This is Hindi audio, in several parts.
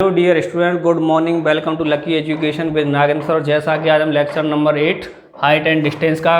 Hello dear student, good morning. Welcome to lucky education with Nagendra sir. जैसा कि आज हम lecture number 8 height and distance का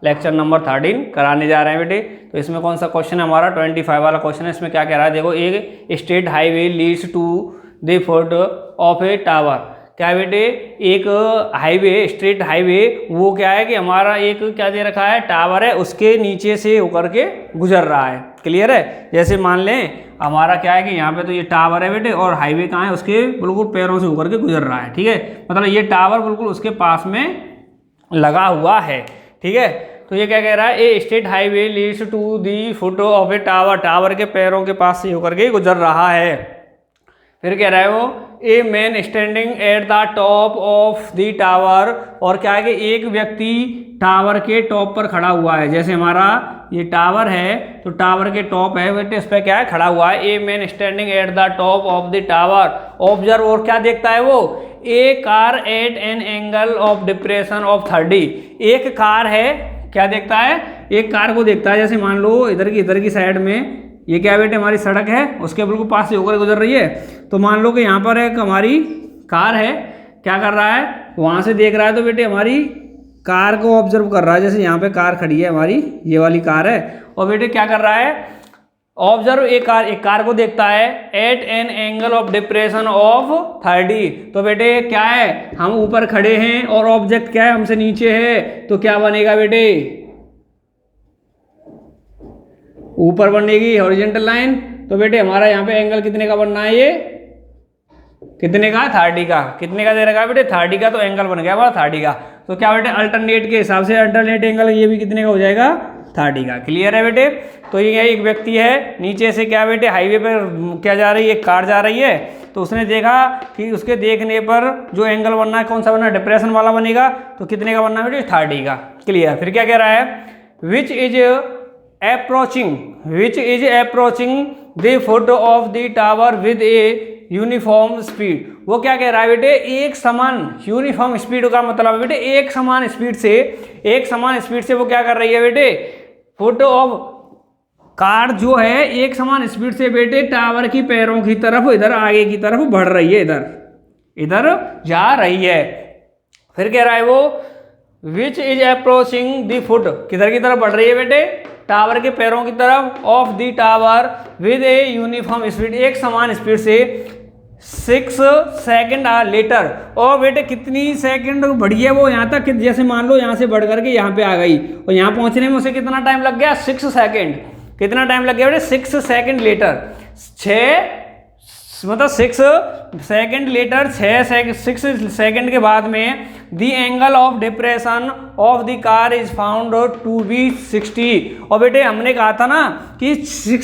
लेक्चर नंबर 13 कराने जा रहे हैं बेटे। तो इसमें कौन सा क्वेश्चन है हमारा 25 वाला क्वेश्चन है। इसमें क्या कह रहा है देखो, एक state highway leads to the foot of a tower. क्या है बेटे, एक हाईवे, स्ट्रेट हाईवे, वो क्या है कि हमारा एक क्या दे रखा है, टावर है, उसके नीचे से होकर के गुजर रहा है। क्लियर है। जैसे मान लें हमारा क्या है कि यहाँ पे तो ये टावर है बेटे, और हाईवे कहाँ है, उसके बिल्कुल पैरों से होकर के गुजर रहा है। ठीक है, मतलब ये टावर बिल्कुल उसके पास में लगा हुआ है। ठीक है, तो ये क्या कह रहा है, a state highway leads to the foot of a tower. Tower के पैरों के पास से होकर के गुजर रहा है। फिर कह रहा है वो, ए man standing at the top of the tower. और क्या है कि एक व्यक्ति टावर के टॉप पर खड़ा हुआ है। जैसे हमारा ये टावर है, तो टावर के टॉप है बेटे, इस पर क्या है, खड़ा हुआ है। A man standing at the top of the tower observe. और क्या देखता है वो, a car at an angle of depression of 30। एक कार है, क्या देखता है, एक कार को देखता है। जैसे मान लो इधर की साइड में ये क्या है बेटे, हमारी सड़क है, उसके बिल्कुल पास से होकर गुजर रही है। तो मान लो कि यहाँ पर एक हमारी कार है, क्या कर रहा है, वहाँ से देख रहा है, तो बेटे हमारी कार को ऑब्जर्व कर रहा है। जैसे यहाँ पे कार खड़ी है हमारी, ये वाली कार है, और बेटे क्या कर रहा है, ऑब्जर्व एक कार को देखता है at an angle of depression of 30। तो बेटे क्या है, हम ऊपर खड़े हैं और ऑब्जेक्ट क्या है, हमसे नीचे है, तो क्या बनेगा बेटे, ऊपर बनेगी हॉरिजॉन्टल लाइन। तो बेटे हमारा यहाँ पे एंगल कितने का बनना है, ये कितने का, 30 का। कितने का दे रखा है बेटे, 30 का। तो एंगल बन गया हमारा 30 का। तो क्या बेटे, अल्टरनेट के हिसाब से अल्टरनेट एंगल ये भी कितने का हो जाएगा, 30 का। क्लियर है बेटे। तो ये एक व्यक्ति है, नीचे से क्या बेटे, हाईवे पर क्या जा रही है, एक कार जा रही है। तो उसने देखा कि उसके देखने पर जो एंगल बनना है, कौन सा बनना है, डिप्रेशन वाला बनेगा। तो कितने का बनना है बेटे, 30 का। क्लियर। फिर क्या कह रहा है, which is approaching the foot of the tower with a uniform speed। वो क्या कह रहा है बेटे, एक समान, यूनिफॉर्म स्पीड का मतलब है बेटे एक समान स्पीड से वो क्या कर रही है बेटे, फुट ऑफ कार जो है एक समान स्पीड से बेटे टावर की पैरों की तरफ, इधर आगे की तरफ बढ़ रही है, इधर जा रही है। फिर कह रहा है वो, which is approaching the foot, किधर की तरफ बढ़ रही है बेटे, टावर के पैरों की तरफ, of the tower with a uniform speed, एक समान स्पीड से 6 सेकेंड लेटर। और बेटे कितनी सेकंड बढ़ी है वो यहाँ तक, जैसे मान लो यहाँ से बढ़ करके यहाँ पे आ गई, और यहाँ पहुँचने में उसे कितना टाइम लग गया, 6 सेकेंड। कितना टाइम लग गया बेटे, 6 second later. 6 second later, 6 second के बाद में the angle of depression of the car is found to be 60। और बेटे हमने कहा था ना कि 6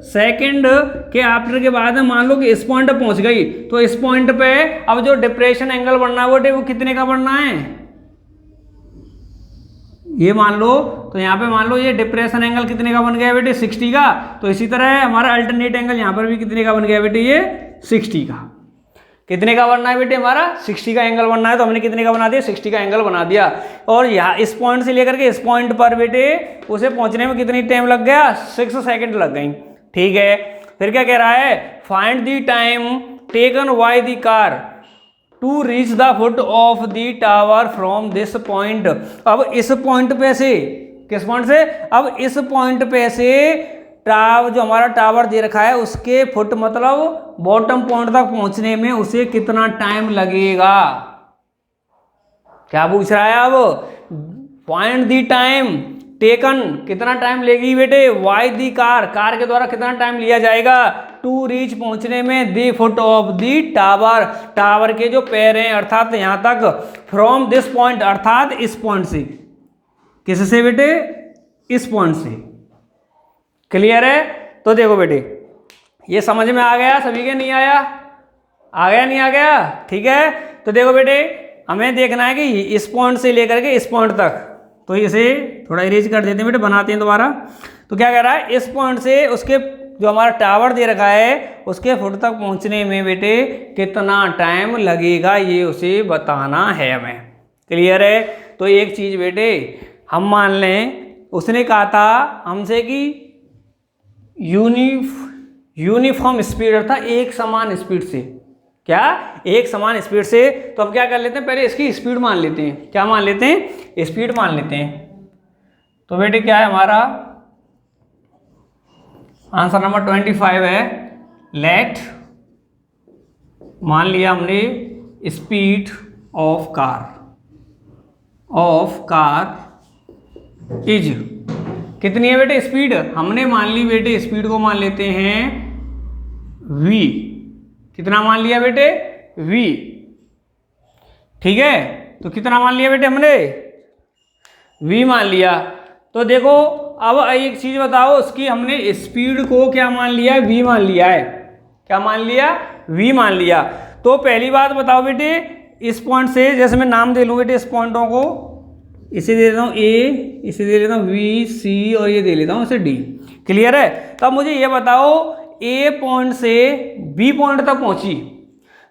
सेकेंड के आफ्टर के बाद मान लो कि इस पॉइंट पर पहुंच गई, तो इस पॉइंट पे अब जो डिप्रेशन एंगल बनना है बेटे, वो कितने का बनना है, ये मान लो। तो यहाँ पे मान लो ये डिप्रेशन एंगल कितने का बन गया बेटे, 60 का। तो इसी तरह हमारा अल्टरनेट एंगल यहाँ पर भी कितने का बन गया बेटे, ये 60 का। कितने का बनना है बेटे, हमारा 60 का एंगल बनना है। तो हमने कितने का बना दिया, 60 का एंगल बना दिया। और यहाँ इस पॉइंट से लेकर के इस पॉइंट पर बेटे उसे पहुंचने में कितनी टाइम लग गया, 6 सेकेंड लग गई। ठीक है। फिर क्या कह रहा है, find the time taken by the car to reach the foot of the tower from this point. अब इस पॉइंट पे से, किस पॉइंट से, अब इस पॉइंट पे से जो हमारा टावर दे रखा है उसके फुट मतलब बॉटम पॉइंट तक पहुंचने में उसे कितना टाइम लगेगा। क्या पूछ रहा है अब, फाइंड द टाइम टेकन, कितना टाइम लेगी बेटे, वाई दी कार के द्वारा कितना टाइम लिया जाएगा, टू रीच पहुंचने में दी फुट ऑफ दी टावर के जो पैर हैं, अर्थात यहां तक, फ्रॉम दिस पॉइंट, अर्थात इस पॉइंट से, किससे बेटे, इस पॉइंट से। क्लियर है। तो देखो बेटे ये समझ में आ गया सभी के, नहीं आया, आ गया नहीं आ गया, ठीक है। तो देखो बेटे हमें देखना है कि इस पॉइंट से लेकर के इस पॉइंट तक, तो इसे थोड़ा इरेज कर देते हैं बेटे, बनाते हैं दोबारा। तो क्या कह रहा है, इस पॉइंट से उसके जो हमारा टावर दे रखा है उसके फुट तक पहुंचने में बेटे कितना टाइम लगेगा, ये उसे बताना है हमें। क्लियर है। तो एक चीज़ बेटे हम मान लें, उसने कहा था हमसे कि यूनिफॉर्म स्पीड अर्थात एक समान स्पीड से। क्या? एक समान स्पीड से। तो अब क्या कर लेते हैं, पहले इसकी स्पीड मान लेते हैं। क्या मान लेते हैं? स्पीड मान लेते हैं। तो बेटे क्या है हमारा आंसर नंबर 25 है, लेट, मान लिया हमने स्पीड ऑफ कार इज, कितनी है बेटे स्पीड? हमने मान ली बेटे स्पीड को मान लेते हैं v। कितना मान लिया बेटे? v। ठीक है, तो कितना मान लिया बेटे हमने? v मान लिया। तो देखो अब एक चीज बताओ, उसकी हमने स्पीड को क्या मान लिया है? v मान लिया है। क्या मान लिया? v मान लिया। तो पहली बात बताओ बेटे, इस पॉइंट से, जैसे मैं नाम दे लूँ बेटे इस पॉइंटों को, इसे दे देता हूँ a, इसे दे लेता हूँ v, c और ये दे लेता हूँ इसे d। क्लियर है? तो अब मुझे ये बताओ a पॉइंट से b पॉइंट तक पहुंची,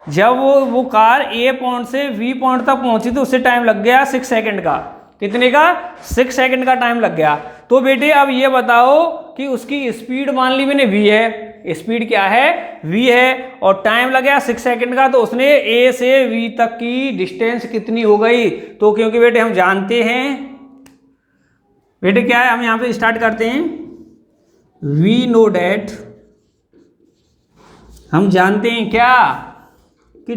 जब वो कार a पॉइंट से v पॉइंट तक पहुंची तो उससे टाइम लग गया 6 सेकंड का। कितने का? 6 सेकंड का टाइम लग गया। तो बेटे अब ये बताओ कि उसकी स्पीड मान ली मैंने v है, स्पीड क्या है? v है, और टाइम लग गया 6 सेकंड का, तो उसने a से v तक की डिस्टेंस कितनी हो गई? तो क्योंकि बेटे हम जानते हैं बेटे क्या है, हम यहाँ पे स्टार्ट करते हैं, वी नो डैट, हम जानते हैं क्या कि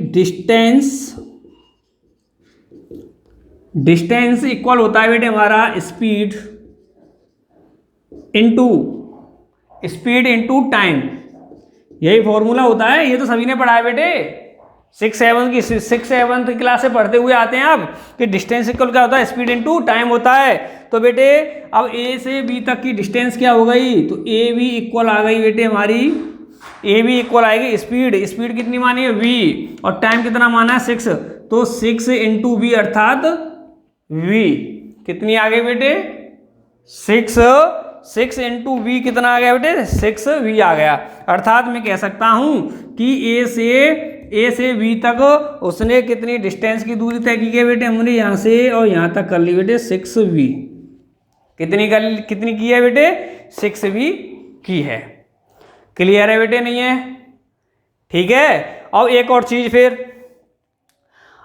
डिस्टेंस इक्वल होता है बेटे हमारा स्पीड इनटू टाइम। यही फॉर्मूला होता है, ये तो सभी ने पढ़ा है बेटे, 6-7 क्लास से पढ़ते हुए आते हैं आप कि डिस्टेंस इक्वल क्या होता है? स्पीड इनटू टाइम होता है। तो बेटे अब ए से बी तक की डिस्टेंस क्या हो गई? तो ए बी इक्वल आ गई बेटे हमारी, ए बी इक्वल आएगी स्पीड कितनी मानी है? वी, और टाइम कितना माना है? 6। तो 6 इंटू वी अर्थात वी कितनी आ गई बेटे? 6 इंटू वी कितना आ गया बेटे? 6 वी आ गया। अर्थात मैं कह सकता हूं कि ए से बी तक उसने कितनी डिस्टेंस की दूरी तय की है बेटे? हमने यहां से और यहां तक कर ली बेटे 6 वी। कितनी की है बेटे? 6 वी की है। क्लियर है बेटे? नहीं है? ठीक है। अब एक और चीज फिर,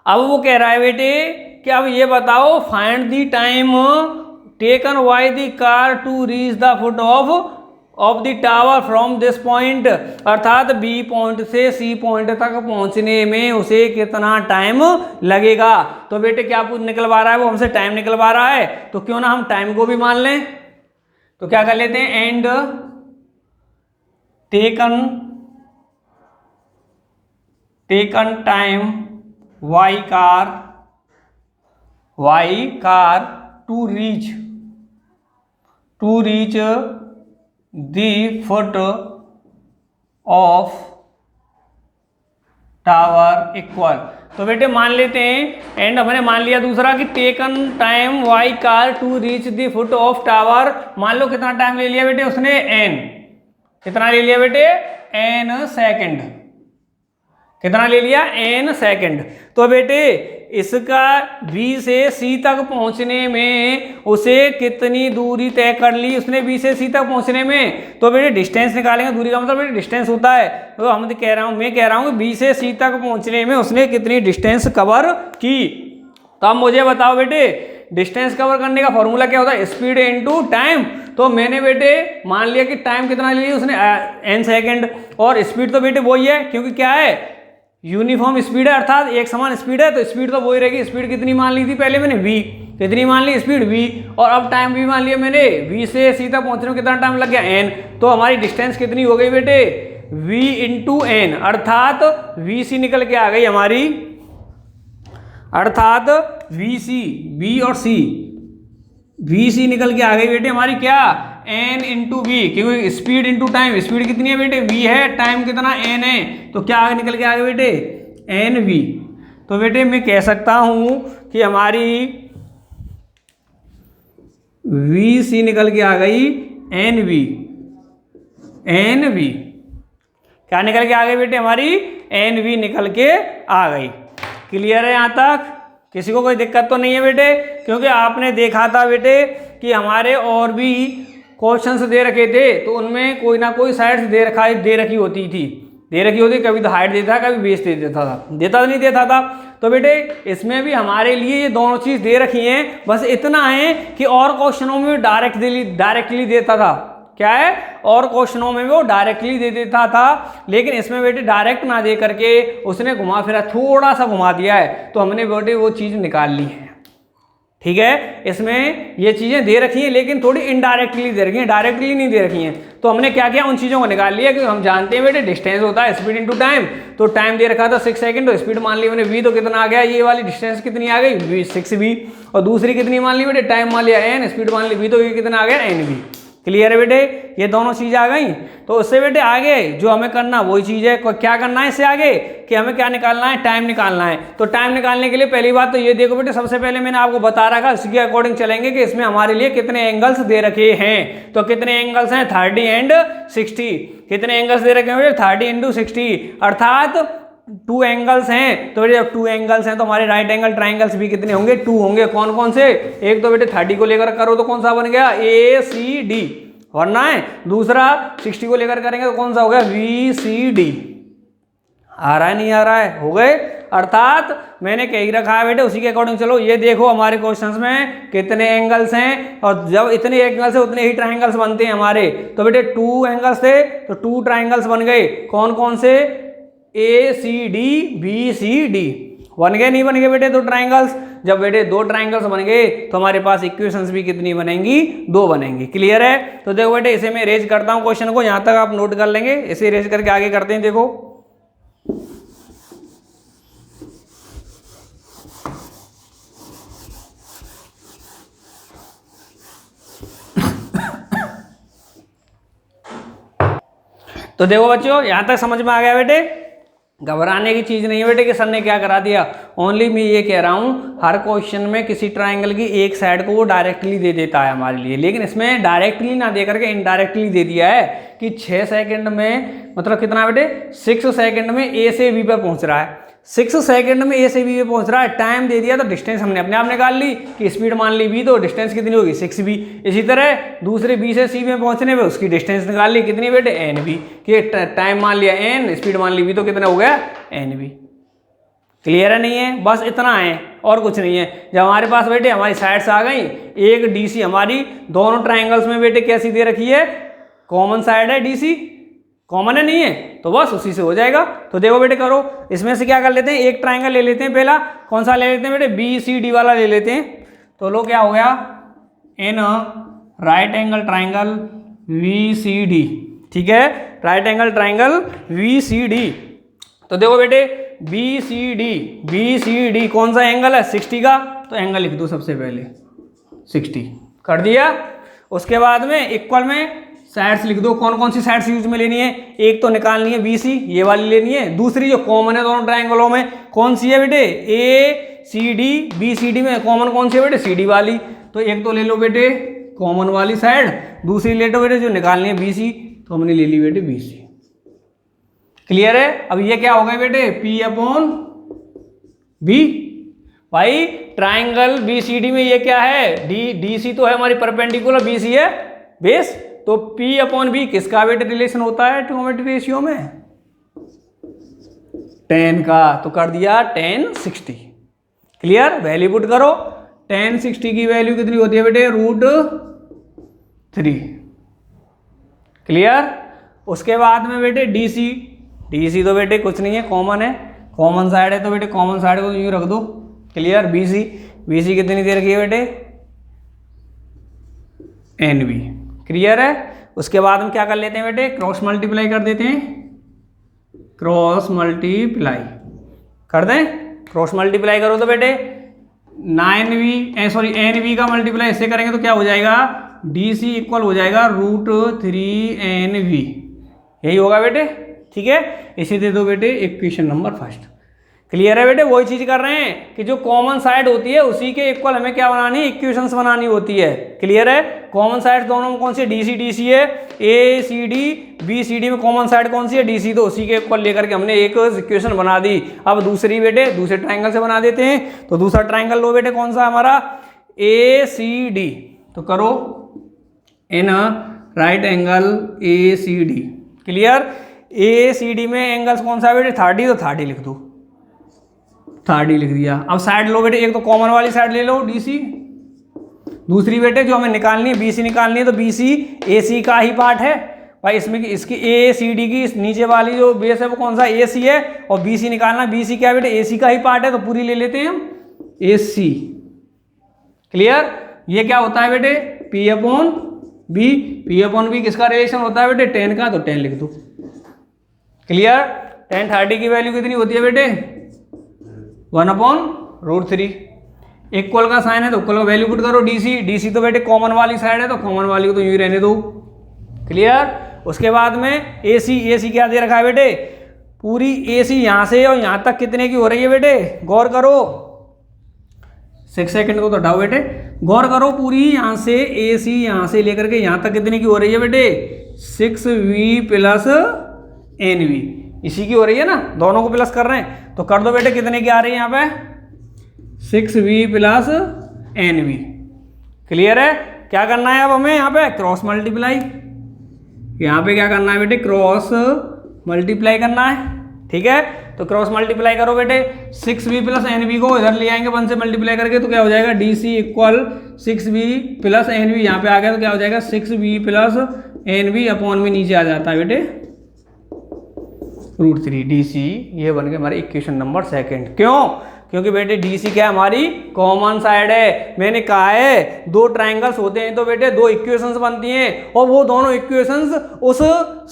अब वो कह रहा है बेटे कि अब ये बताओ, find the time taken by the car to reach the foot of the tower from this point. अर्थात बी पॉइंट से सी पॉइंट तक पहुंचने में उसे कितना टाइम लगेगा। तो बेटे क्या कुछ निकलवा रहा है वो? हमसे टाइम निकलवा रहा है, तो क्यों ना हम टाइम को भी मान लें। तो क्या कर लेते हैं, and taken time by car to reach the foot of tower equal. तो बेटे मान लेते हैं, एंड हमने मान लिया दूसरा कि taken time by car to reach the foot of tower. मान लो कितना टाइम ले लिया बेटे उसने? एन। कितना ले लिया बेटे? N second. कितना ले लिया? N second. तो बेटे इसका बी से सी तक पहुंचने में उसे कितनी दूरी तय कर ली उसने बी से सी तक पहुंचने में? तो बेटे डिस्टेंस निकालेंगे, दूरी का मतलब बेटे डिस्टेंस होता है। तो मैं कह रहा हूं कि बी से सी तक पहुंचने में उसने कितनी डिस्टेंस कवर की। तो अब मुझे बताओ बेटे डिस्टेंस कवर करने का फॉर्मूला क्या होता है? Speed into time. तो मैंने बेटे मान लिया कि टाइम कितना ले लिया उसने? एन सेकंड, और स्पीड तो बेटे वही है, क्योंकि क्या है? यूनिफॉर्म स्पीड है, अर्थात एक समान स्पीड है, तो स्पीड तो वही रहेगी। स्पीड कितनी मान ली थी पहले मैंने? v। कितनी मान ली? स्पीड v, और अब टाइम भी मान लिया मैंने। v से सी तक पहुंचने में कितना टाइम लग गया? n। तो हमारी डिस्टेंस कितनी हो गई बेटे? v इंटू एन, अर्थात v सी निकल के आ गई हमारी, अर्थात v सी, b और c, v सी निकल के आ गई बेटे हमारी क्या? n इंटू वी, क्योंकि स्पीड इंटू टाइम, स्पीड कितनी है बेटे? v है, टाइम कितना? n है, तो क्या आगे निकल के आ गए बेटे? N v. तो बेटे मैं कह सकता हूं कि हमारी वी सी निकल के आ गई एन वी। क्या निकल के आ गई बेटे? हमारी एन वी निकल के आ गई। क्लियर है? यहां तक किसी को कोई दिक्कत तो नहीं है बेटे? क्योंकि आपने देखा था बेटे कि हमारे और भी क्वेश्चंस दे रखे थे तो उनमें कोई ना कोई साइड दे रखी होती थी, कभी तो हाइट देता था, कभी बेस देता नहीं देता था। तो बेटे इसमें भी हमारे लिए ये दोनों चीज दे रखी हैं, बस इतना है कि और क्वेश्चनों में डायरेक्टली देता था। क्या है, और क्वेश्चनों में वो डायरेक्टली दे देता था, लेकिन इसमें बेटे डायरेक्ट ना दे करके उसने घुमा फिरा थोड़ा सा घुमा दिया है, तो हमने बेटे वो चीज निकाल ली है। ठीक है, इसमें ये चीजें दे रखी हैं लेकिन थोड़ी इनडायरेक्टली दे रखी हैं, डायरेक्टली नहीं दे रखी हैं। तो हमने क्या किया, उन चीजों को निकाल लिया, क्योंकि हम जानते हैं बेटे डिस्टेंस होता है स्पीड इनटू टाइम। तो टाइम दे रखा था 6 सेकंड, तो स्पीड मान ली मैंने v, तो कितना आ गया, ये वाली डिस्टेंस कितनी आ गई 6v, और दूसरी कितनी मान ली बेटे, टाइम मान लिया n, स्पीड मान ली v, तो ये कितना आ गया nv। क्लियर है बेटे, ये दोनों चीज आ गई। तो उससे बेटे आगे जो हमें करना वही चीज है, क्या करना है इससे आगे कि हमें क्या निकालना है, टाइम निकालना है। तो टाइम निकालने के लिए पहली बात तो ये देखो बेटे, सबसे पहले मैंने आपको बता रखा, इसके अकॉर्डिंग चलेंगे कि इसमें हमारे लिए कितने एंगल्स दे रखे हैं। तो कितने एंगल्स हैं, 30 एंड 60। कितने एंगल्स दे रखे हैं बेटे, 30 इंटू 60, अर्थात 2 एंगल्स हैं। तो बेटे जब 2 एंगल्स हैं तो हमारे राइट एंगल ट्राइंगल्स भी कितने होंगे, 2 होंगे। कौन कौन से, एक तो बेटे 30 को लेकर करो तो कौन सा बन गया, ACD, वरना है दूसरा 60 को लेकर करेंगे तो कौन सा हो गया, VCD। आ रहा है नहीं आ रहा है, हो गए। अर्थात मैंने कह ही रखा है बेटे, उसी के अकॉर्डिंग चलो। ये देखो हमारे क्वेश्चंस में कितने एंगल्स हैं, और जब इतने एंगल्स है उतने ही ट्राइंगल्स बनते हैं हमारे। तो बेटे 2 एंगल्स थे तो 2 ट्राइंगल्स बन गए। कौन कौन से, ACD BCD बन गए, नहीं बन गए बेटे 2 ट्राइंगल्स। जब बेटे 2 ट्राइंगल्स बन गए तो हमारे पास इक्वेशंस भी कितनी बनेंगी, 2 बनेंगी। क्लियर है। तो देखो बेटे इसे मैं रेज करता हूं क्वेश्चन को, यहां तक आप नोट कर लेंगे, इसे रेज करके आगे करते हैं। देखो तो देखो बच्चों यहां तक समझ में आ गया बेटे, घबराने की चीज नहीं है बेटे कि सर ने क्या करा दिया। ओनली मैं ये कह रहा हूं हर क्वेश्चन में किसी ट्राइंगल की एक साइड को वो डायरेक्टली दे देता है हमारे लिए, लेकिन इसमें डायरेक्टली ना दे करके इनडायरेक्टली दे दिया है कि 6 सेकंड में, मतलब कितना बेटे 6 सेकंड में A से B पर पहुंच रहा है। 6 सेकंड में A से B पे पहुंच रहा है, टाइम दे दिया तो डिस्टेंस हमने अपने आप निकाल ली कि स्पीड मान ली v, तो डिस्टेंस कितनी होगी 6v। इसी तरह दूसरे B से C में पहुंचने पे उसकी डिस्टेंस निकाल ली कितनी बेटे nv, कि टाइम मान लिया n, स्पीड मान ली v, तो कितना हो गया nv। क्लियर है नहीं है, बस इतना है और कुछ नहीं है। जब हमारे पास बेटे हमारी साइड्स आ गई, एक DC हमारी दोनों ट्राइंगल्स में बेटे कैसी दे रखी है, कॉमन साइड है, DC कॉमन है नहीं है, तो बस उसी से हो जाएगा। तो देखो बेटे करो, इसमें से क्या कर लेते हैं, एक ट्राइंगल ले लेते हैं। पहला कौन सा ले लेते हैं बेटे, BCD वाला ले लेते हैं। तो लो क्या हो गया, इन राइट एंगल ट्राइंगल VCD। ठीक है, राइट एंगल ट्राइंगल VCD। तो देखो बेटे BCD कौन सा एंगल है, 60 का, तो एंगल लिख दो सबसे पहले 60 कर दिया। उसके बाद में इक्वल में साइड्स लिख दो, कौन कौन सी साइड्स यूज में लेनी है, एक तो निकालनी है BC, ये वाली लेनी है। दूसरी जो कॉमन है दोनों ट्राइंगलों में कौन सी है बेटे, ACD BCD में कॉमन कौन सी है बेटे, CD वाली। तो एक तो ले लो बेटे कॉमन वाली साइड, दूसरी ले लो बेटे जो निकालनी है BC, तो हमने ले ली बेटे BC। क्लियर है। अब ये क्या हो गया बेटे, P/B। भाई ट्राइंगल BCD में ये क्या है, DC तो है हमारी परपेंडिकुलर, BC है बेस, तो P/B किसका बेटे रिलेशन होता है ट्रिग्नोमेट्रिक रेशियो में, 10 का। तो कर दिया 10/60। क्लियर, वैल्यू पुट करो, 10/60 की वैल्यू कितनी होती है बेटे, √3। क्लियर। उसके बाद में बेटे DC तो बेटे कुछ नहीं है, कॉमन है, कॉमन साइड है, तो बेटे कॉमन साइड को यूं रख दो। क्लियर। BC कितनी दे रखी है बेटे, NB। क्लियर है। उसके बाद हम क्या कर लेते हैं बेटे, क्रॉस मल्टीप्लाई कर देते हैं, क्रॉस मल्टीप्लाई कर दें। क्रॉस मल्टीप्लाई करो तो बेटे NV का मल्टीप्लाई इससे करेंगे तो क्या हो जाएगा, DC इक्वल हो जाएगा √3NV। यही होगा बेटे। ठीक है, इसे दे दो बेटे इक्वेशन नंबर फर्स्ट। क्लियर है बेटे, वही चीज कर रहे हैं कि जो कॉमन साइड होती है उसी के इक्वल हमें क्या बनानी है, इक्वेशंस बनानी होती है। क्लियर है। कॉमन साइड दोनों में कौन सी, DC है, ACD BCD में कॉमन साइड कौन सी है, DC, तो उसी के इक्वल लेकर के हमने एक इक्वेशन बना दी। अब दूसरी बेटे दूसरे ट्राइंगल से बना देते हैं। तो दूसरा ट्राइंगल लो बेटे कौन सा हमारा, ACD। तो करो in right angle A C D. Clear. A C D में एंगल्स कौन सा है बेटे, 30, तो 30 लिख दो, 30 लिख दिया। अब साइड लो बेटे, एक तो कॉमन वाली साइड ले लो डी सी, दूसरी बेटे जो हमें निकालनी है बी सी निकालनी है, तो बी सी ए सी का ही पार्ट है भाई। इसमें इसकी ए सी डी की नीचे वाली जो बेस है वो कौन सा, ए सी है, और बी सी निकालना, बी सी क्या है बेटे, ए सी का ही पार्ट है, तो पूरी ले लेते हैं हम ए सी। क्लियर। ये क्या होता है बेटे, P upon B. P upon B किसका रिलेशन होता है बेटे, 10 का, तो 10 लिख दो। क्लियर। 10 30 की वैल्यू कितनी होती है बेटे, 1/√3। इक्वल का साइन है तो इक्वल का वैल्यू पुट करो, डी सी। डी सी तो बेटे कॉमन वाली साइड है, तो कॉमन वाली को तो यूं ही रहने दो। क्लियर। उसके बाद में ए सी, ए सी क्या दे रखा है बेटे, पूरी ए सी यहाँ से और यहाँ तक कितने की हो रही है बेटे, गौर करो, 6 सेकंड को तो हटाओ बेटे, गौर करो, पूरी यहाँ से ए सी यहाँ से लेकर के यहाँ तक कितने की हो रही है बेटे, 6v प्लस NV, इसी की हो रही है ना, दोनों को प्लस कर रहे हैं, तो कर दो बेटे, कितने की आ रही है यहाँ पे, 6v प्लस NV। क्लियर है। क्या करना है अब हमें यहाँ पे, क्रॉस मल्टीप्लाई, यहाँ पे क्या करना है बेटे, क्रॉस मल्टीप्लाई करना है। ठीक है, तो क्रॉस मल्टीप्लाई करो बेटे, 6v प्लस NV को इधर ले आएंगे 1 से मल्टीप्लाई करके, तो क्या हो जाएगा, DC equal 6v plus NV, यहाँ पे आ गया तो क्या हो जाएगा, 6v प्लस NV अपॉन में नीचे आ जाता है बेटे √3 DC। ये बन गया हमारे इक्वेशन नंबर 2। क्यों, क्योंकि बेटे DC क्या है, हमारी कॉमन साइड है। मैंने कहा है दो ट्रायंगल्स होते हैं तो बेटे दो इक्वेशंस बनती हैं, और वो दोनों इक्वेशंस उस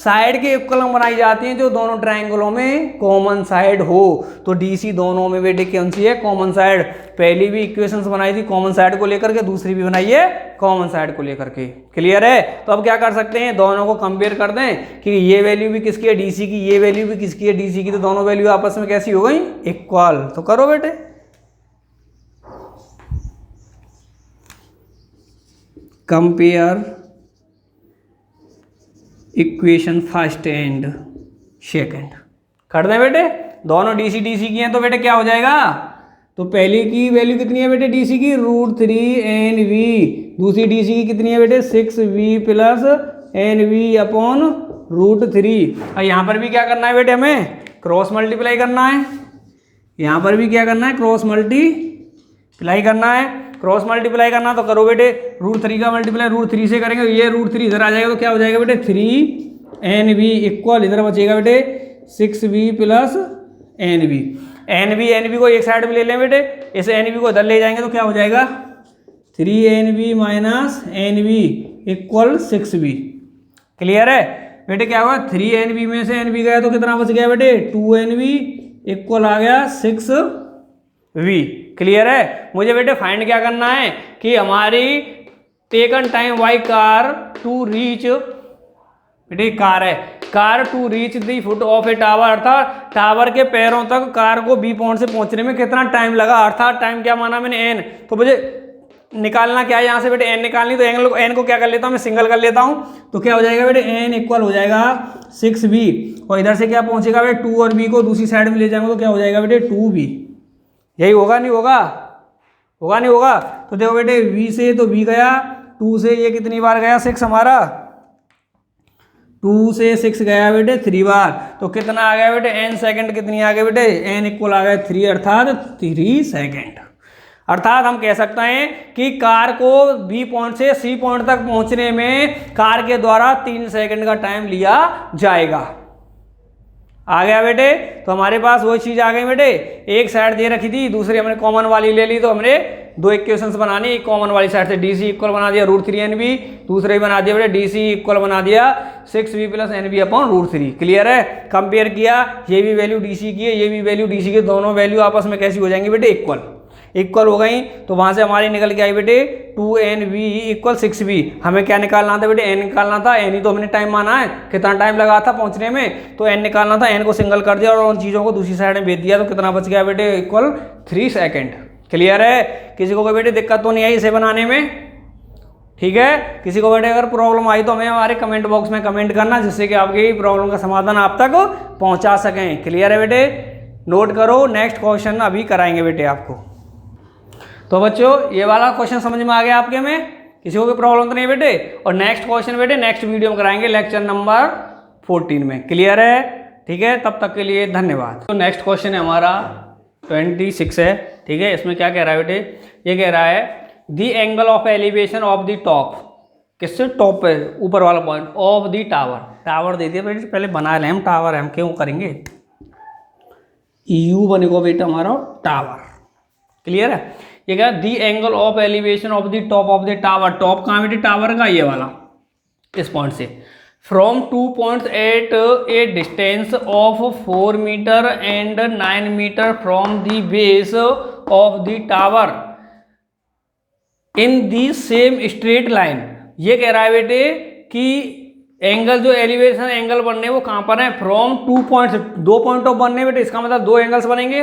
साइड के इक्वल बनाई जाती हैं जो दोनों ट्रायंगलों में कॉमन साइड हो। तो DC दोनों में बेटे कौन सी है, कॉमन साइड। पहली भी इक्वेशंस बनाई थी कॉमन साइड को लेकर के, दूसरी भी बनाई है कॉमन साइड को लेकर के। क्लियर है। तो अब क्या कर सकते हैं, दोनों को कंपेयर कर दें कि ये वैल्यू भी किसकी है, DC की, ये वैल्यू भी किसकी है, DC की, तो दोनों वैल्यू आपस में कैसी हो गई, इक्वल। तो करो बेटे, compare equation first and second कर दें बेटे, दोनों DC DC की हैं, तो बेटे क्या हो जाएगा, तो पहली की वैल्यू कितनी है बेटे DC की, √3 NV, दूसरी DC की कितनी है बेटे, 6v प्लस NV अपॉन √3। और यहाँ पर भी क्या करना है बेटे, हमें क्रॉस मल्टीप्लाई करना है, यहाँ पर भी क्या करना है, क्रॉस मल्टीप्लाई करना है। क्रॉस मल्टीप्लाई करना तो करो बेटे, √3 का मल्टीप्लाई √3 से करेंगे, ये √3 इधर आ जाएगा, तो क्या हो जाएगा बेटे, 3NV इक्वल, इधर बचेगा बेटे 6v प्लस NV। NV को एक साइड में ले लें बेटे, इस NV को इधर ले जाएंगे तो क्या हो जाएगा, 3NV minus NV equal 6v। Clear है बेटे। क्या हुआ, 3NV में से NV गया तो कितना बच गया बेटे, 2NV इक्वल आ गया 6v। क्लियर है। मुझे बेटे फाइंड क्या करना है कि हमारी taken time by car to reach, बेटे कार है, car to reach the foot of a tower, अर्थात टावर के पैरों तक कार को बी पॉइंट से पहुंचने में कितना टाइम लगा, अर्थात टाइम क्या माना मैंने, n। तो मुझे निकालना क्या है यहाँ से बेटे, n निकालनी, तो n को क्या कर लेता हूँ मैं, सिंगल कर लेता हूँ, तो क्या हो जाएगा बेटे, n इक्वल हो जाएगा 6v, और इधर से क्या पहुंचेगा बेटे, 2 और b को दूसरी साइड में ले जाएंगे तो क्या हो जाएगा बेटे 2v। यही होगा, नहीं होगा, होगा नहीं होगा। तो देखो बेटे v से तो v गया, 2 से ये कितनी बार गया, 6 हमारा, 2 से 6 गया बेटे 3 बार, तो कितना आ गया बेटे, n सेकंड कितनी आ गई बेटे, n इक्वल आ गया 3, अर्थात 3 सेकंड। अर्थात हम कह सकते हैं कि कार को बी पॉइंट से सी पॉइंट तक पहुंचने में कार के द्वारा 3 सेकंड का टाइम लिया जाएगा। आ गया बेटे। तो हमारे पास वही चीज आ गई बेटे, एक साइड दे रखी थी, दूसरी हमने कॉमन वाली ले ली, तो हमने दो इक्वेशंस बनानी, एक कॉमन वाली साइड से DC इक्वल बना दिया √3NV, दूसरे ही बना दिया बेटे DC इक्वल बना दिया 6v plus NV upon √3। Clear है। कंपेयर किया, ये भी वैल्यू DC की है, ये भी वैल्यू DC की, दोनों वैल्यू आपस में कैसी हो जाएंगी बेटे, इक्वल हो गई। तो वहां से हमारी निकल के आई बेटे 2NV इक्वल 6v। हमें क्या निकालना था बेटे, n निकालना था, n ही तो हमने टाइम माना है, कितना टाइम लगा था पहुंचने में, तो n निकालना था, n को सिंगल कर दिया और उन चीज़ों को दूसरी साइड में भेज दिया, तो कितना बच गया बेटे, इक्वल 3 सेकंड। क्लियर है। किसी को कोई बेटे दिक्कत तो नहीं आई इसे बनाने में, ठीक है। किसी को बेटे अगर प्रॉब्लम आई तो हमें हमारे कमेंट बॉक्स में कमेंट करना, जिससे कि आपकी प्रॉब्लम का समाधान आप तक पहुंचा सकें। क्लियर है बेटे, नोट करो, नेक्स्ट क्वेश्चन अभी कराएंगे बेटे आपको। तो बच्चों ये वाला क्वेश्चन समझ में आ गया आपके में, किसी को भी प्रॉब्लम तो नहीं है बेटे। और नेक्स्ट क्वेश्चन बेटे नेक्स्ट वीडियो में कराएंगे लेक्चर नंबर 14 में। क्लियर है? ठीक है, तब तक के लिए धन्यवाद। तो नेक्स्ट क्वेश्चन है हमारा 26 है। ठीक है, इसमें क्या कह रहा है बेटे, ये कह रहा है the angle of elevation of the top, किससे टॉप पे ऊपर वाला point, of the tower. Tower दे दिया बेटे, पहले बना लें हम टावर, हम क्यों करेंगे, यू बनेगा बेटा हमारा टावर। क्लियर है? ये क्या, the angle of elevation of the top of the tower. Top कहाँ बेटे, टावर का ये वाला, इस पॉइंट से, from 2 points at a distance of 4 metre and 9 metre from the base of the tower in the same straight line. ये कह रहा है बेटे कि एंगल जो एलिवेशन एंगल बनने वो कहाँ पर है, फ्रॉम 2 पॉइंट्स, 2 पॉइंट ऑफ बनने बेटे, इसका मतलब 2 एंगल्स बनेंगे,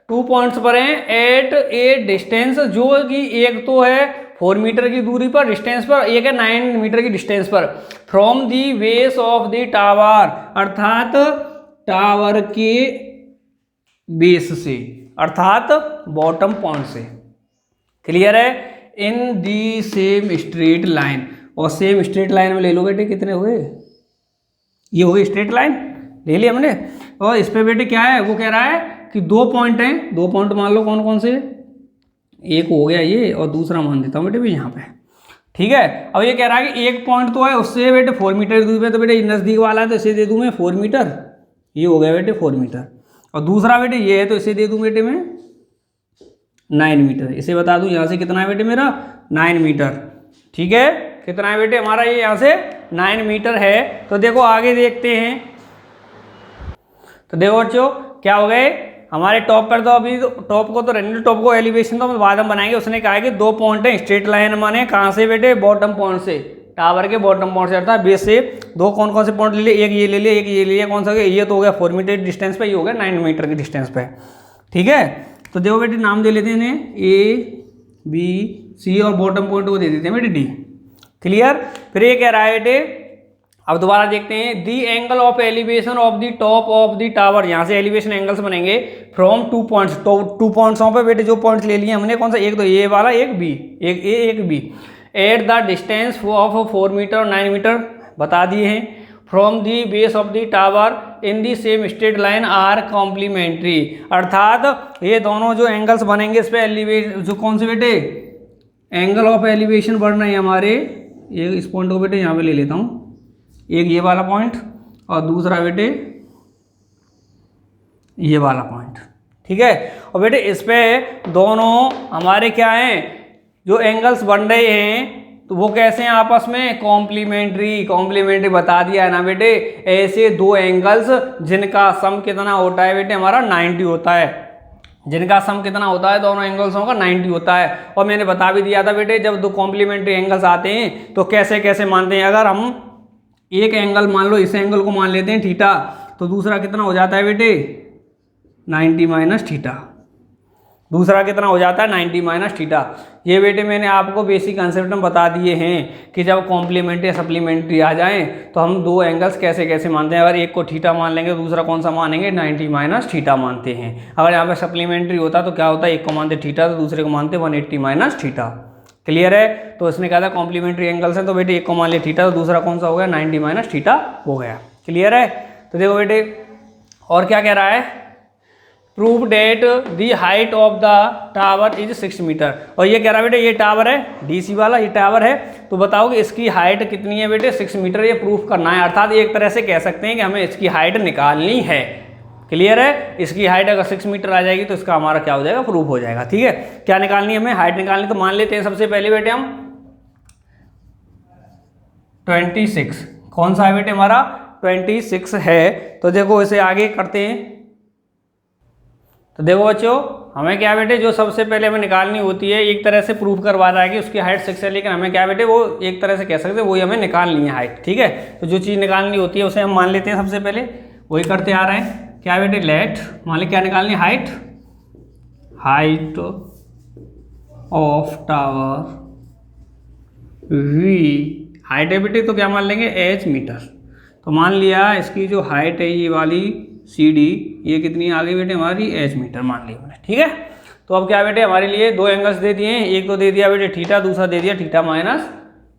2 पॉइंट्स पर हैं एट ए डिस्टेंस, जो कि एक तो है 4 मीटर की दूरी पर डिस्टेंस पर, एक है 9 मीटर की डिस्टेंस पर, from the base of the tower, अर्थात टावर के बेस से, अर्थात बॉटम पॉइंट से। क्लियर है? इन दी सेम स्ट्रेट लाइन, और सेम स्ट्रेट लाइन में ले लो बेटे, कितने हुए, ये हो गई स्ट्रेट लाइन, ले लिया हमने। और इस पे बेटे क्या है, वो कह रहा है कि 2 पॉइंट हैं, 2 पॉइंट मान लो कौन कौन से, एक हो गया ये, और दूसरा मान देता हूँ बेटे भी यहाँ पे। ठीक है, अब ये कह रहा है कि एक पॉइंट तो है उससे बेटे 4 मीटर की दूरी पे, तो बेटे नज़दीक वाला है तो इसे दे दूँ मैं 4 मीटर, ये हो गया बेटे 4 मीटर, और दूसरा बेटे ये है तो इसे दे दूँ बेटे मैं 9 मीटर, इसे बता दूँ यहाँ से कितना है बेटे मेरा 9 मीटर। ठीक है, कितना है बेटे हमारा, ये यहाँ से 9 मीटर है। तो देखो आगे देखते हैं, तो देखो बच्चों क्या हो गए हमारे टॉप पर, तो अभी टॉप को तो रहने, टॉप को एलिवेशन तो हम बाद में बनाएंगे। उसने कहा कि 2 पॉइंट है स्ट्रेट लाइन, माने कहाँ से बेटे, बॉटम पॉइंट से, टावर के बॉटम पॉइंट से, अर्थात बेस से 2 कौन कौन से पॉइंट ले लिए, एक ये ले लिया, एक ये ले लिया, कौन सा, ये तो हो गया 4 मीटर डिस्टेंस पे, ये हो गया 9 मीटर की डिस्टेंस पे। ठीक है, तो देखो बेटे नाम दे लेते हैं इन्हें A B C, और बॉटम पॉइंट को दे देते हैं बेटे D। क्लियर? फिर ये कह रहा है बेटे, अब दोबारा देखते हैं, दी angle of elevation of the top of the tower, यहाँ से एलिवेशन एंगल्स बनेंगे फ्रॉम 2 पॉइंट्स, तो 2 पॉइंट्सों पे बेटे जो पॉइंट्स ले लिए हमने, कौन सा, एक तो ए वाला, एक बी, एक ए एक B, at the distance of 4 metre और 9 मीटर बता दिए हैं, from the base of the tower in the same straight line are complementary, अर्थात ये दोनों जो एंगल्स बनेंगे इस पर एलिवेशन, जो कौन से बेटे एंगल ऑफ एलिवेशन बढ़ रहे हैं हमारे, ये इस पॉइंट को बेटे यहाँ पे ले लेता हूँ, एक ये वाला पॉइंट और दूसरा बेटे ये वाला पॉइंट। ठीक है, और बेटे इस पे दोनों हमारे क्या हैं, जो एंगल्स बन रहे हैं तो वो कैसे हैं आपस में, कॉम्प्लीमेंट्री। कॉम्प्लीमेंट्री बता दिया है ना बेटे, ऐसे 2 एंगल्स जिनका सम कितना होता है बेटे हमारा 90 होता है, जिनका सम कितना होता है दोनों एंगल्सों का 90 होता है। और मैंने बता भी दिया था बेटे, जब 2 कॉम्प्लीमेंट्री एंगल्स आते हैं तो कैसे कैसे मानते हैं। अगर हम एक एंगल मान लो, इस एंगल को मान लेते हैं थीटा, तो दूसरा कितना हो जाता है बेटे 90 माइनस थीटा, दूसरा कितना हो जाता है 90 माइनस थीटा। ये बेटे मैंने आपको बेसिक कंसेप्ट में बता दिए हैं कि जब कॉम्प्लीमेंट्री या सप्लीमेंट्री आ जाएं तो हम 2 एंगल्स कैसे कैसे मानते हैं। अगर एक को थीटा मान लेंगे, दूसरा कौन सा मानेंगे 90 माइनस थीटा मानते हैं। अगर यहाँ पे सप्लीमेंट्री होता तो क्या होता है, एक को मानते थीटा तो दूसरे को मानते 180 माइनस थीटा। क्लियर है? तो इसने कहा था कॉम्प्लीमेंट्री एंगल्स हैं, तो बेटे एक को मान लिया थीटा तो दूसरा कौन सा हो गया 90 माइनस थीटा हो गया। क्लियर है? तो देखो बेटे और क्या कह रहा है, prove that the height of the tower is 6 metre. और ये कह रहा है बेटे ये टावर है डीसी वाला, ये टावर है, तो बताओ कि इसकी हाइट कितनी है बेटे 6 मीटर, ये प्रूफ करना है। अर्थात एक तरह से कह सकते हैं कि हमें इसकी हाइट निकालनी है। क्लियर है? इसकी हाइट अगर 6 मीटर आ जाएगी तो इसका हमारा क्या हो जाएगा, प्रूफ हो जाएगा। ठीक है, क्या निकालनी है हमें, हाइट निकालनी। तो मान लेते हैं सबसे पहले बेटे हम 26, कौन सा है बेटे हमारा 26 है। तो देखो इसे आगे करते हैं। तो देखो बच्चों हमें क्या बेटे, जो सबसे पहले हमें निकालनी होती है, एक तरह से प्रूफ करवा रहा है कि उसकी हाइट 6 है, लेकिन हमें क्या बेटे वो एक तरह से कह सकते हैं वही हमें निकालनी है हाइट। ठीक है, तो जो चीज़ निकालनी होती है उसे हम मान लेते हैं सबसे पहले, वही करते आ रहे हैं। क्या बेटे लेट, मान ली क्या निकालनी, हाइट, हाइट ऑफ टावर वी, हाइट है बेटे तो क्या मान लेंगे एच मीटर। तो मान लिया इसकी जो हाइट है ये वाली सी डी, ये कितनी आ गई बेटे हमारी एच मीटर मान ली हमने। ठीक है, तो अब क्या बेटे हमारे लिए 2 एंगल्स दे दिए हैं, एक तो दे दिया बेटे थीटा, दूसरा दे दिया थीटा माइनस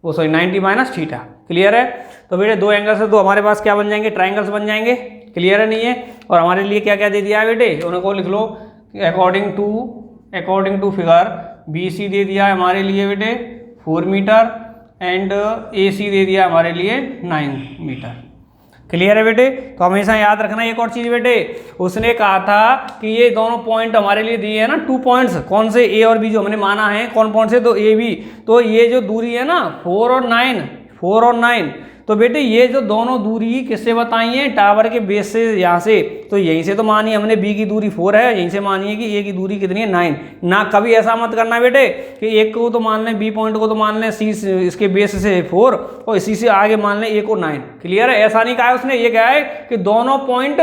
वो सॉरी 90 माइनस थीटा। क्लियर है। तो बेटे दो एंगल से तो हमारे पास क्या बन जाएंगे, ट्राइंगल्स बन जाएंगे। क्लियर है नहीं है। और हमारे लिए क्या क्या दे दिया है बेटे, उनको लिख लो अकॉर्डिंग टू फिगर BC दे दिया है हमारे लिए बेटे 4 मीटर एंड AC दे दिया हमारे लिए 9 मीटर। क्लियर है बेटे। तो हमेशा याद रखना एक और चीज़ बेटे, उसने कहा था कि ये दोनों पॉइंट हमारे लिए दिए हैं ना 2 पॉइंट्स, कौन से A और B जो हमने माना है, कौन कौन से, तो AB। तो ये जो दूरी है ना 4 और 9, तो बेटे ये जो दोनों दूरी किससे बताई है, टावर के बेस से, यहाँ से। तो यहीं से तो मानी हमने B की दूरी 4 है, यहीं से मानी है कि A की दूरी कितनी है 9। ना कभी ऐसा मत करना बेटे कि एक को तो मान लें, B पॉइंट को तो मान लें C इसके बेस से 4 और इसी से आगे मान लें A को 9। क्लियर है। ऐसा नहीं कहा है उसने, ये कहा है कि दोनों पॉइंट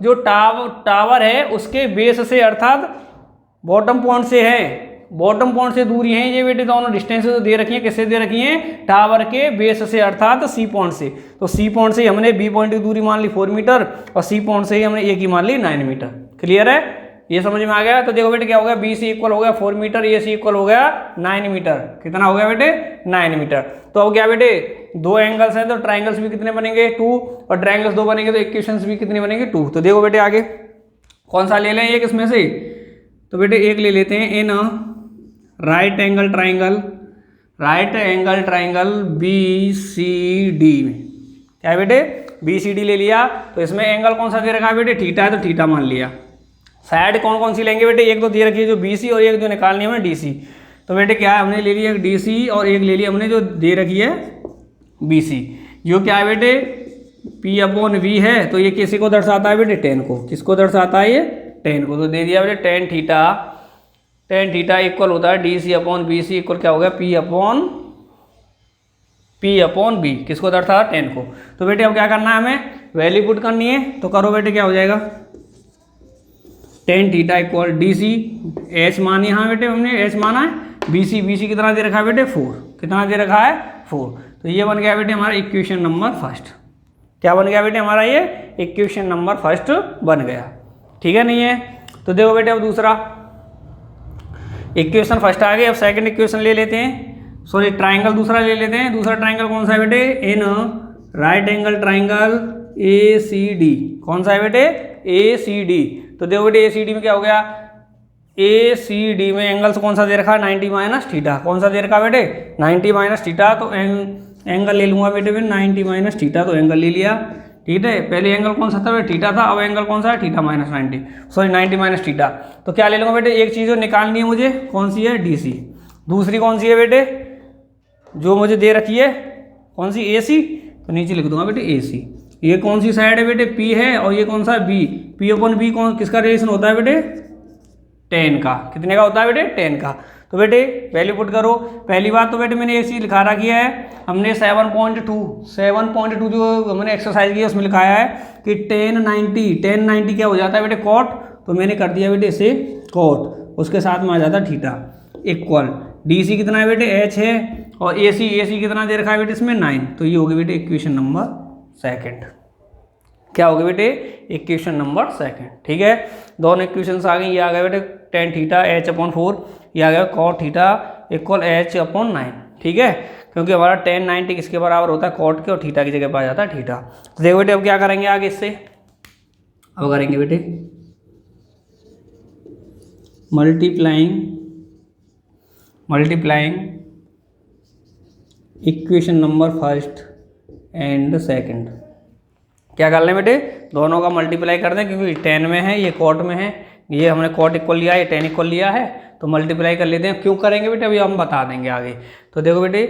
जो टावर है उसके बेस से अर्थात बॉटम पॉइंट से है, बॉटम पॉइंट से दूरी है ये बेटे, दोनों डिस्टेंस तो दे रखी है, किससे दे रखी है, टावर के बेस से अर्थात C पॉइंट से। तो C पॉइंट से हमने B पॉइंट की दूरी मान ली 4 मीटर और C पॉइंट से ही हमने A की मान ली 9 मीटर। क्लियर है, ये समझ में आ गया। तो देखो बेटे क्या हो गया, BC इक्वल हो गया 4 मीटर, AC इक्वल हो गया 9 मीटर। कितना हो गया बेटे, 9 मीटर। तो अब क्या बेटे, दो एंगल्स हैं तो ट्राइंगल्स भी कितने बनेंगे 2, और ट्राइंगल्स 2 बनेंगे तो इक्वेशंस भी कितने बनेंगे 2। तो देखो बेटे आगे कौन सा ले लें एक इसमें से, तो बेटे एक ले लेते हैं इन राइट एंगल ट्राइंगल BCD में। क्या है बेटे, BCD ले लिया। तो इसमें एंगल कौन सा दे रखा है बेटे, थीटा है, तो थीटा मान लिया। साइड कौन कौन सी लेंगे बेटे, एक तो दे रखी है जो BC और एक जो निकालनी है हमने DC। तो बेटे क्या है, हमने ले लिया एक DC और एक ले लिया हमने जो दे रखी है BC। जो क्या है बेटे P/V है, तो ये किसी को दर्शाता है बेटे, tan को। किसको दर्शाता है ये, tan को। तो दे दिया बेटे tan थीटा इक्वल होता है DC/BC इक्वल क्या हो गया P/B। किसको दर्शाता है, tan को। तो बेटे अब क्या करना है, हमें वैल्यू पुट करनी है। तो करो बेटे, क्या हो जाएगा, tan theta equal DC, H मानी, हाँ बेटे हमने H माना है, BC कितना दे रखा है बेटे 4। कितना दे रखा है 4। तो ये बन गया बेटे हमारा इक्वेशन नंबर फर्स्ट। क्या बन गया बेटे हमारा, ये इक्वेशन नंबर फर्स्ट बन गया। ठीक है नहीं है। तो देखो बेटे अब दूसरा इक्वेशन फर्स्ट आ गई, अब सेकंड इक्वेशन ले लेते हैं, सॉरी ट्राइंगल दूसरा ले लेते हैं। दूसरा ट्राइंगल कौन सा है बेटे, इन राइट एंगल ट्राइंगल ACD। कौन सा है बेटे, ACD। तो देखो बेटे ACD में क्या हो गया, ACD में एंगल्स कौन सा दे रखा है, 90 माइनस थीटा। कौन सा दे रखा है बेटे, 90 माइनस थीटा। तो एंगल ले लूंगा बेटे फिर 90 माइनस थीटा, तो एंगल ले लिया। ठीक है, पहले एंगल कौन सा था बेटे, थीटा था। अब एंगल कौन सा है, थीटा माइनस 90 माइनस थीटा। तो क्या ले लूँगा बेटे, एक चीज़ जो निकालनी है मुझे, कौन सी है, DC। दूसरी कौन सी है बेटे, जो मुझे दे रखी है, कौन सी, AC। तो नीचे लिख दूंगा बेटे AC। ये कौन सी साइड है बेटे, P है, और ये कौन सा है B। P/B कौन किसका रिलेशन होता है बेटे, tan का। कितने का होता है बेटे, tan का। तो बेटे वैल्यू पुट करो। पहली बात तो बेटे मैंने एक चीज़ लिखा रखी है, हमने 7.2 जो हमने एक्सरसाइज की है उसमें लिखाया है कि tan 90 क्या हो जाता है बेटे, कॉट। तो मैंने कर दिया बेटे इसे कॉट, उसके साथ में आ जाता थीटा इक्वल DC कितना है बेटे, H है, और AC कितना दे रखा है बेटे इसमें 9। तो ये होगी बेटे इक्वेशन नंबर सेकंड। क्या होगा बेटे, इक्वेशन नंबर सेकंड। ठीक है, दोनों इक्वेशंस आ गई। ये आ गया बेटे tan थीटा H/4, ये आ गया cot थीटा इक्वल H/9। ठीक है, क्योंकि हमारा tan 90 किसके बराबर होता है, cot के, और थीटा की जगह पर आ जाता है थीटा। तो देखो बेटे अब क्या करेंगे आगे इससे, अब करेंगे बेटे multiplying equation number first and second. क्या कर लें बेटे, दोनों का मल्टीप्लाई कर दें, क्योंकि tan में है, ये कॉट में है। ये हमने कॉट इक्वल लिया है, ये tan इक्वल लिया है, तो मल्टीप्लाई कर लेते हैं। क्यों करेंगे बेटे, अभी हम बता देंगे आगे। तो देखो बेटे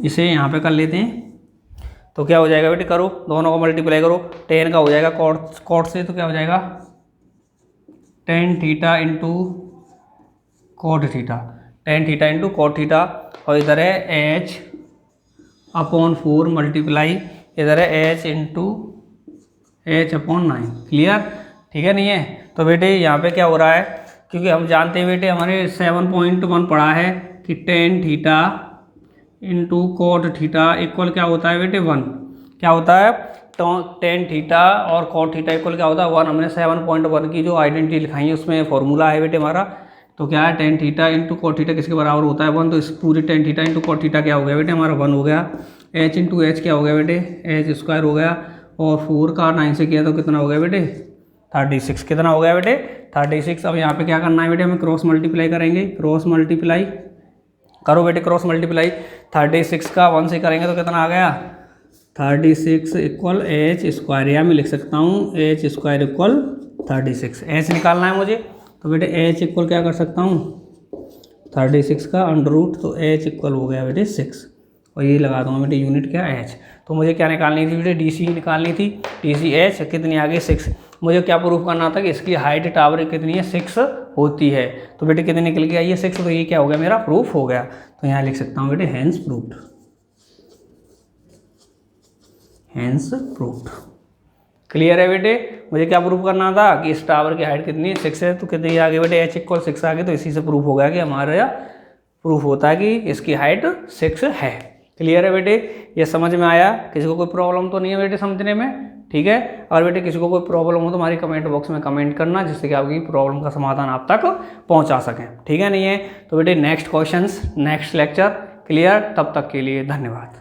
इसे यहाँ पे कर लेते हैं। तो क्या हो जाएगा बेटे, करो दोनों का मल्टीप्लाई करो। tan का हो जाएगा कॉट से, तो क्या हो जाएगा tan theta into cot theta, tan theta into cot theta. और इधर है H/4 मल्टीप्लाई, इधर है H इंटू H/9। क्लियर, ठीक है नहीं है। तो बेटे यहाँ पे क्या हो रहा है, क्योंकि हम जानते हैं बेटे हमारे 7.1 पढ़ा है कि tan theta into cot theta equal क्या होता है बेटे 1। क्या होता है, तो tan थीटा और कॉट थीटा इक्वल क्या होता है 1। हमने 7.1 की जो आइडेंटिटी लिखाई है उसमें फॉर्मूला है बेटे हमारा। तो क्या है tan theta into cot theta किसके बराबर होता है 1, तो इस पूरी tan theta into cot theta क्या हो गया बेटे हमारा 1 हो गया। एच इंटू एच क्या हो गया बेटे एच स्क्वायर हो गया, और 4 का 9 से किया तो कितना हो गया बेटे 36। कितना हो गया बेटे 36। अब यहाँ पे क्या करना है बेटे हमें क्रॉस मल्टीप्लाई करेंगे, क्रॉस मल्टीप्लाई करो बेटे, क्रॉस मल्टीप्लाई 36 का 1 से करेंगे तो कितना आ गया 36 इक्वल एच स्क्वायर, या मैं लिख सकता हूँ एच स्क्वायर इक्वल 36। एच निकालना है मुझे, तो बेटे एच इक्वल क्या कर सकता हूँ 36 का अंडर रूट, तो एच इक्वल हो गया बेटे 6, और ये लगा दूंगा बेटे यूनिट क्या एच। तो मुझे क्या निकालनी थी बेटे डी सी निकालनी थी, डी सी एच कितनी आ गई 6। मुझे क्या प्रूफ करना था कि इसकी हाइट टावर कितनी है 6 होती है, तो बेटे कितनी निकल के आई है 6, तो ये क्या हो गया मेरा प्रूफ हो गया। तो यहाँ लिख सकता हूँ बेटे hence proved, hence proved. Clear है बेटे, मुझे क्या प्रूफ करना था कि इस टावर की हाइट कितनी है 6 है, तो कितनी आ गई बेटे एच इक्वल 6 आ गई, तो इसी से प्रूफ हो गया कि हमारा प्रूफ होता है कि इसकी हाइट 6 है। क्लियर है बेटे, ये समझ में आया, किसी को कोई प्रॉब्लम तो नहीं है बेटे समझने में, ठीक है। और बेटे किसी को कोई प्रॉब्लम हो तो हमारी कमेंट बॉक्स में कमेंट करना, जिससे कि आपकी प्रॉब्लम का समाधान आप तक पहुंचा सकें, ठीक है नहीं है। तो बेटे next questions next lecture, clear, तब तक के लिए धन्यवाद।